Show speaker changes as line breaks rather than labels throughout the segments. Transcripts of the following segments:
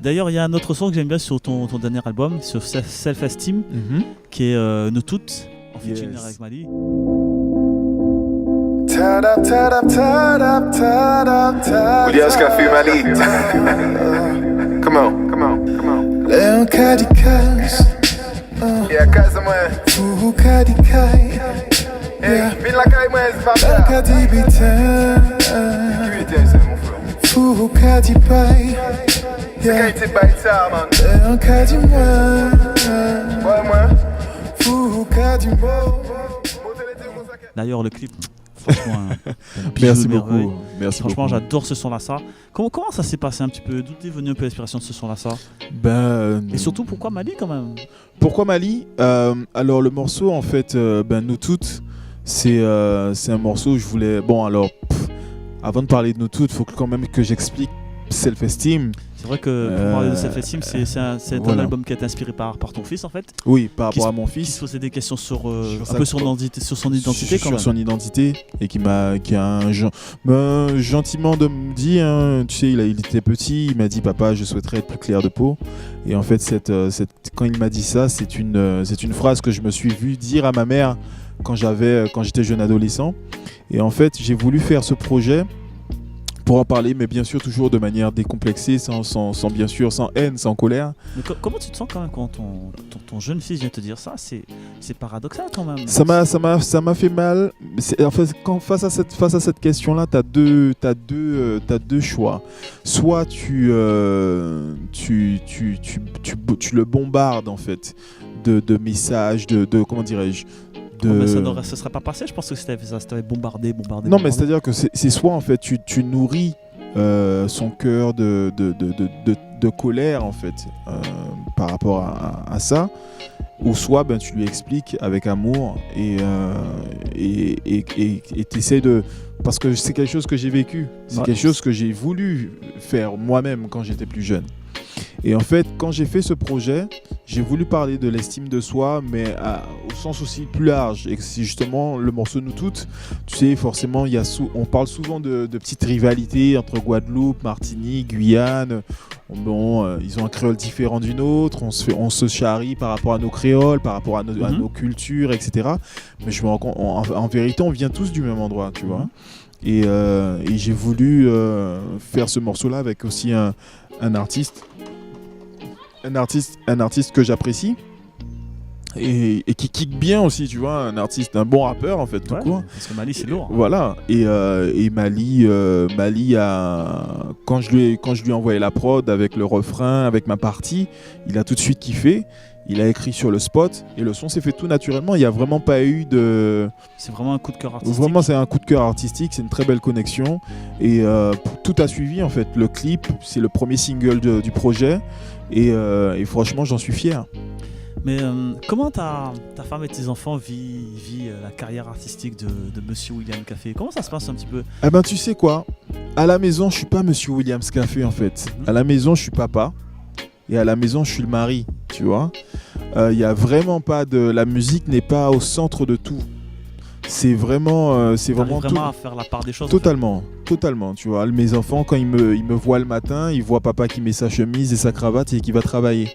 D'ailleurs, il y a un autre son que j'aime bien sur ton dernier album, sur Self Esteem, qui est Nous Toutes, en featuring avec Mali.
Williams Café Mali. Come on.
Leon Kadikas.
Yeah, casa mwen.
Fuhu Kadikai.
Hey, vin la kay mwen, c'est pas
Leon
bien.
Kadibita.
Qui était c'est mon frère?
Fuhu Kadipai.
C'est quand il était bail ça, man.
Leon Kadimwa.
Ouais, moi.
Fuhu Kadimwa.
D'ailleurs, le clip, franchement, un bijou
Merci
de merveille.
beaucoup. Merci
Franchement,
beaucoup.
j'adore ce son-là, ça. Comment ça s'est passé un petit peu? D'où est venue un peu l'inspiration de ce son-là, ça? Et surtout, pourquoi Mali, quand même?
Pourquoi Mali? Alors, le morceau, en fait, Nous Toutes, c'est un morceau où je voulais... Bon, alors, avant de parler de Nous Toutes, il faut quand même que j'explique Self-Esteem.
C'est vrai que pour parler de Self-Esteem, c'est un album qui a été inspiré par ton fils, en fait.
Oui, par rapport à mon fils.
Qui se posait des questions sur
Sur
un peu sur son identité, quand même.
Sur son identité, et qui a gentiment de me dire, hein, tu sais, il était petit, il m'a dit papa, je souhaiterais être plus clair de peau. Et en fait, quand il m'a dit ça, c'est une phrase que je me suis vu dire à ma mère quand j'étais jeune adolescent. Et en fait, j'ai voulu faire ce projet pour en parler, mais bien sûr toujours de manière décomplexée, sans bien sûr, sans haine, sans colère.
Mais comment tu te sens quand même quand ton jeune fils vient te dire ça? C'est paradoxal quand même.
Ça m'a fait mal. En fait, face à cette question-là, t'as deux choix. Soit tu le bombardes en fait de messages, de comment dirais-je.
Mais ça ne serait pas passé, je pense que ça t'avait bombardé.
Non, mais c'est-à-dire que c'est soit en fait tu nourris son cœur de colère en fait par rapport à ça, ou soit tu lui expliques avec amour et t'essaies de... Parce que c'est quelque chose que j'ai vécu, c'est quelque chose que j'ai voulu faire moi-même quand j'étais plus jeune. Et en fait, quand j'ai fait ce projet, j'ai voulu parler de l'estime de soi, mais au sens aussi plus large. Et c'est justement le morceau Nous Toutes. Tu sais, forcément, on parle souvent de petites rivalités entre Guadeloupe, Martinique, Guyane. Bon, ils ont un créole différent d'une autre. On se charrie par rapport à nos créoles, par rapport à nos cultures, etc. Mais je me rends compte, en vérité, on vient tous du même endroit, tu vois. Et j'ai voulu faire ce morceau-là avec aussi un artiste que j'apprécie et qui kick bien aussi, tu vois, un bon rappeur en fait, tout court.
Parce que Mali c'est lourd.
Voilà, et Mali quand je lui ai envoyé la prod avec le refrain, avec ma partie, il a tout de suite kiffé. Il a écrit sur le spot et le son s'est fait tout naturellement. Il n'y a vraiment pas eu de...
C'est vraiment un coup de cœur artistique.
Vraiment, c'est un coup de cœur artistique. C'est une très belle connexion. Et tout a suivi, en fait. Le clip, c'est le premier single du projet. Et franchement, j'en suis fier.
Mais comment ta femme et tes enfants vivent la carrière artistique de Monsieur William Café? Comment ça se passe un petit peu?
Eh ben, tu sais quoi? À la maison, je suis pas Monsieur Williams Café, en fait. À la maison, je suis papa. Et à la maison, je suis le mari, tu vois. Il y a vraiment pas de... La musique n'est pas au centre de tout. C'est vraiment tout...
à faire la part des choses.
Totalement, tu vois. Mes enfants, quand ils me voient le matin, ils voient papa qui met sa chemise et sa cravate et qui va travailler.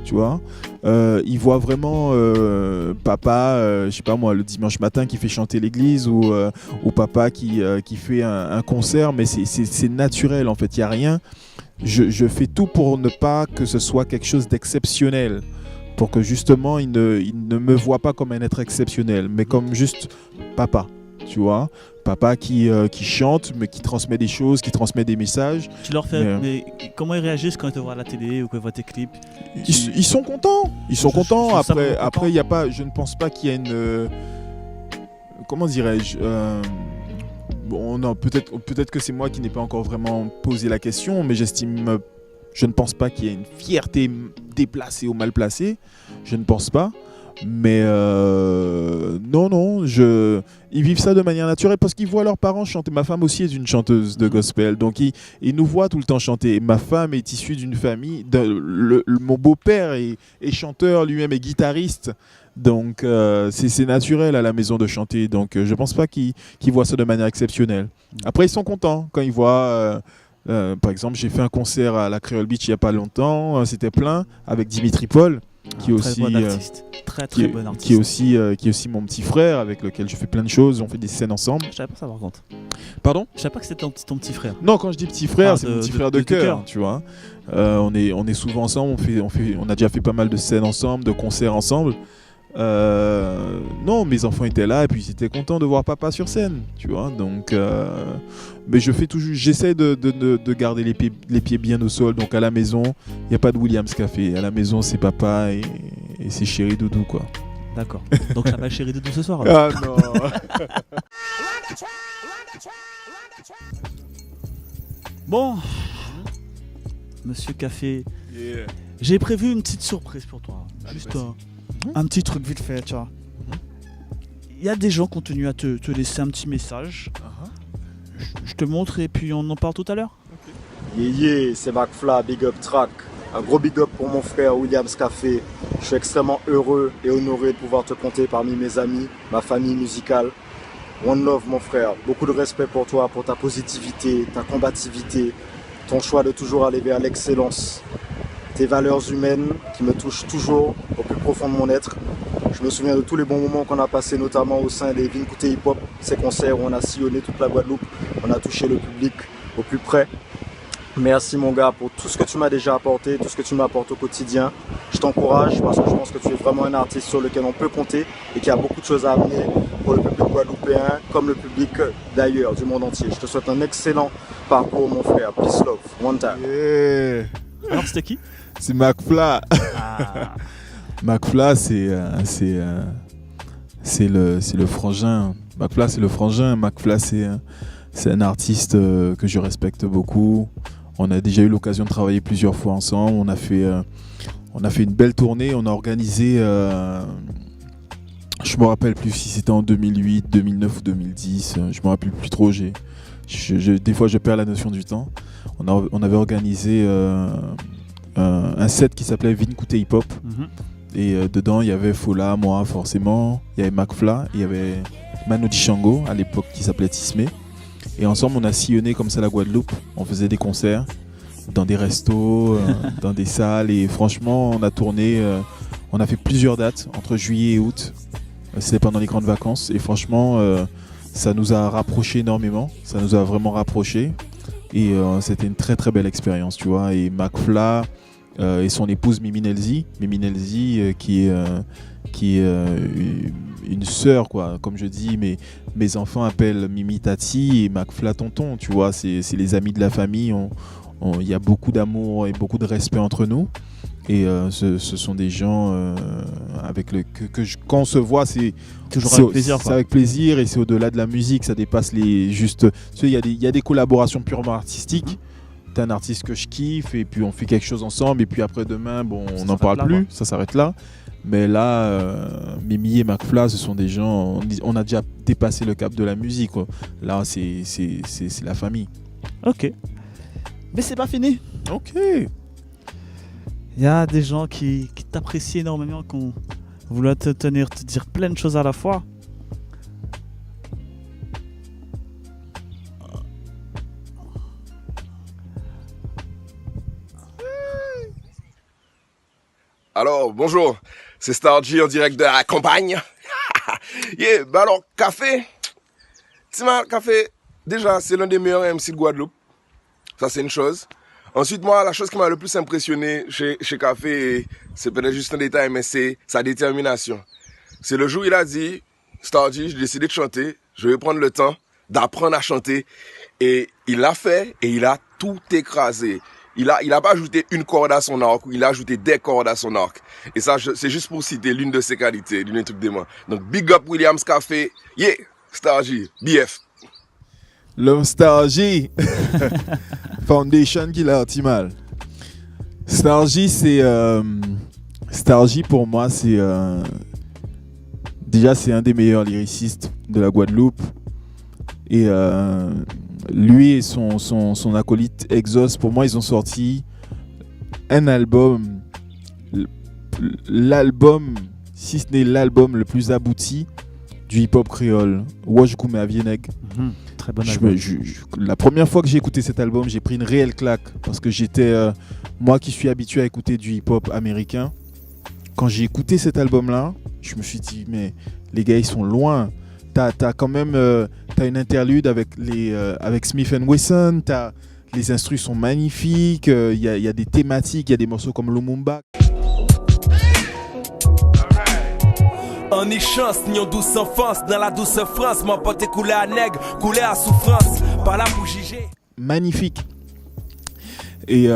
Tu vois. Ils voient vraiment papa, je sais pas moi, le dimanche matin qui fait chanter l'église ou papa qui fait un concert, mais c'est naturel en fait, il n'y a rien. Je fais tout pour ne pas que ce soit quelque chose d'exceptionnel, pour que justement il ne me voit pas comme un être exceptionnel, mais comme juste papa, tu vois, papa qui chante, mais qui transmet des choses, qui transmet des messages.
Tu leur fais, mais comment ils réagissent quand ils te voient à la télé ou quand ils voient tes clips?
Ils sont contents, Après, y a pas, je ne pense pas qu'il y a une... comment dirais-je bon, non, peut-être que c'est moi qui n'ai pas encore vraiment posé la question, mais je ne pense pas qu'il y ait une fierté déplacée ou mal placée. Je ne pense pas. Mais non, ils vivent ça de manière naturelle parce qu'ils voient leurs parents chanter. Ma femme aussi est une chanteuse de gospel, donc ils nous voient tout le temps chanter. Ma femme est issue d'une famille, mon beau-père est chanteur, lui-même est guitariste. Donc c'est naturel à la maison de chanter, donc je pense pas qu'ils voient ça de manière exceptionnelle. Après ils sont contents quand ils voient Par exemple, j'ai fait un concert à la Creole Beach il n'y a pas longtemps, c'était plein, avec Dimitri Paul, qui est aussi
bon artiste. Très bon artiste.
qui est aussi mon petit frère, avec lequel je fais plein de choses, on fait des scènes ensemble.
Je savais pas ça par contre.
Pardon ?
Je savais pas que c'était ton petit frère.
Non, quand je dis petit frère,
Ah,
c'est mon petit frère de cœur, tu vois. On est souvent ensemble, on a déjà fait pas mal de scènes ensemble, de concerts ensemble. Non, mes enfants étaient là et puis ils étaient contents de voir papa sur scène, tu vois. Donc, mais j'essaie de garder les pieds bien au sol. Donc à la maison, il n'y a pas de Williams Café. À la maison, c'est papa et c'est chéri Doudou, quoi.
D'accord. Donc ça va chéri Doudou ce soir. Alors.
Ah non.
Bon, Monsieur Café,
Yeah.
j'ai prévu une petite surprise pour toi. Juste un petit truc vite fait, tu vois. Il y a des gens qui ont tenu à te laisser un petit message. Je te montre et puis on en parle tout à l'heure.
Yeah, c'est McFly, Big Up Track. Un gros big up pour mon frère Williams Café. Je suis extrêmement heureux et honoré de pouvoir te compter parmi mes amis, ma famille musicale. One love mon frère, beaucoup de respect pour toi, pour ta positivité, ta combativité, ton choix de toujours aller vers l'excellence, tes valeurs humaines qui me touchent toujours au plus profond de mon être. Je me souviens de tous les bons moments qu'on a passés, notamment au sein des Vincouté Hip Hop, ces concerts où on a sillonné toute la Guadeloupe, on a touché le public au plus près. Merci mon gars pour tout ce que tu m'as déjà apporté, tout ce que tu m'apportes au quotidien. Je t'encourage parce que je pense que tu es vraiment un artiste sur lequel on peut compter et qui a beaucoup de choses à amener pour le public guadeloupéen comme le public d'ailleurs, du monde entier. Je te souhaite un excellent parcours mon frère. Peace love, one time.
Yeah.
Alors c'était qui?
C'est McFly.
Ah.
McFly, c'est le frangin. McFly, c'est le frangin. McFly, c'est un artiste que je respecte beaucoup. On a déjà eu l'occasion de travailler plusieurs fois ensemble. On a fait une belle tournée. On a organisé, je me rappelle plus si c'était en 2008, 2009 ou 2010. Je me rappelle plus trop. Des fois, je perds la notion du temps. On avait organisé un set qui s'appelait Vincouté Hip Hop. Et dedans, il y avait Fola, moi, forcément. Il y avait McFly. Il y avait Manu Dichango, à l'époque, qui s'appelait Tismé. Et ensemble, on a sillonné comme ça la Guadeloupe. On faisait des concerts dans des restos, dans des salles. Et franchement, on a tourné. On a fait plusieurs dates entre juillet et août. C'était pendant les grandes vacances. Et franchement, ça nous a rapprochés énormément. Ça nous a vraiment rapprochés. Et c'était une très très belle expérience, tu vois. Et McFly et son épouse Mimi Nelzi. Mimi Nelzi qui est une sœur, quoi. Comme je dis, mes enfants appellent Mimi Tati et McFly Tonton, tu vois. C'est les amis de la famille. Il y a beaucoup d'amour et beaucoup de respect entre nous. Et ce sont des gens quand on se voit, c'est
toujours avec plaisir.
C'est avec plaisir et c'est au-delà de la musique. Ça dépasse les juste. Tu sais, il y a des collaborations purement artistiques. T'es un artiste que je kiffe et puis on fait quelque chose ensemble et puis après demain, bon, on n'en parle plus. Ça s'arrête là. Mais là, Mimi et McFly, ce sont des gens. On a déjà dépassé le cap de la musique, quoi. Là, c'est la famille.
Ok. Mais c'est pas fini.
Ok.
Il y a des gens qui t'apprécient énormément, qui ont voulu te dire plein de choses à la fois.
Alors, bonjour, c'est Stargy en direct de la campagne. Yeah, bah alors, Café. Tima, Café, déjà, c'est l'un des meilleurs MC de Guadeloupe. Ça, c'est une chose. Ensuite, moi, la chose qui m'a le plus impressionné chez Café, c'est peut-être juste un détail, mais c'est sa détermination. C'est le jour où il a dit, Stargy, j'ai décidé de chanter, je vais prendre le temps d'apprendre à chanter. Et il l'a fait et il a tout écrasé. Il a pas ajouté une corde à son arc, il a ajouté des cordes à son arc. Et ça, c'est juste pour citer l'une de ses qualités, l'une des trucs des mains. Donc, big up Williams Café, yeah, Stargy, BF.
L'homme Stargy. Foundation qui l'a mal. Stargy, Stargy pour moi, c'est déjà c'est un des meilleurs lyricistes de la Guadeloupe. Et lui et son acolyte Exos, pour moi, ils ont sorti un album, l'album, si ce n'est l'album le plus abouti du hip-hop créole. Waj Koumé Avieneg.
Très bon
Je
album.
me- la première fois que j'ai écouté cet album, j'ai pris une réelle claque parce que j'étais, moi qui suis habitué à écouter du hip-hop américain, quand j'ai écouté cet album-là, je me suis dit, mais les gars, ils sont loin. T'as quand même t'as une interlude avec, avec Smith & Wesson, les instrus sont magnifiques, il y a des thématiques, il y a des morceaux comme Lumumba.
En ni chance, ni en douce enfance, dans la douce France, mon pote est coulé à nègre, coulé à souffrance, pas là pour juger.
Magnifique. Et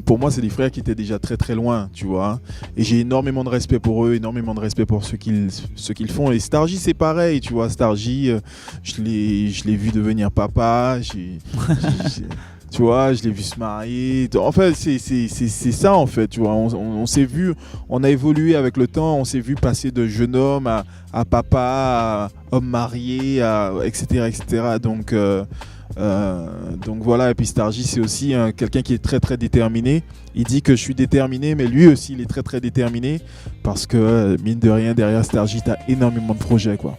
pour moi, c'est des frères qui étaient déjà très très loin, tu vois. Et j'ai énormément de respect pour eux, énormément de respect pour ce qu'ils font. Et Stargy, c'est pareil, tu vois. Stargy, je l'ai vu devenir papa, tu vois, je l'ai vu se marier. En fait, c'est ça, en fait, tu vois. On s'est vu, on a évolué avec le temps, on s'est vu passer de jeune homme à papa, à homme marié, etc., etc. Donc voilà, et puis Stargy, c'est aussi quelqu'un qui est très très déterminé. Il dit que je suis déterminé, mais lui aussi il est très très déterminé parce que mine de rien, derrière Stargy, t'as énormément de projets, quoi.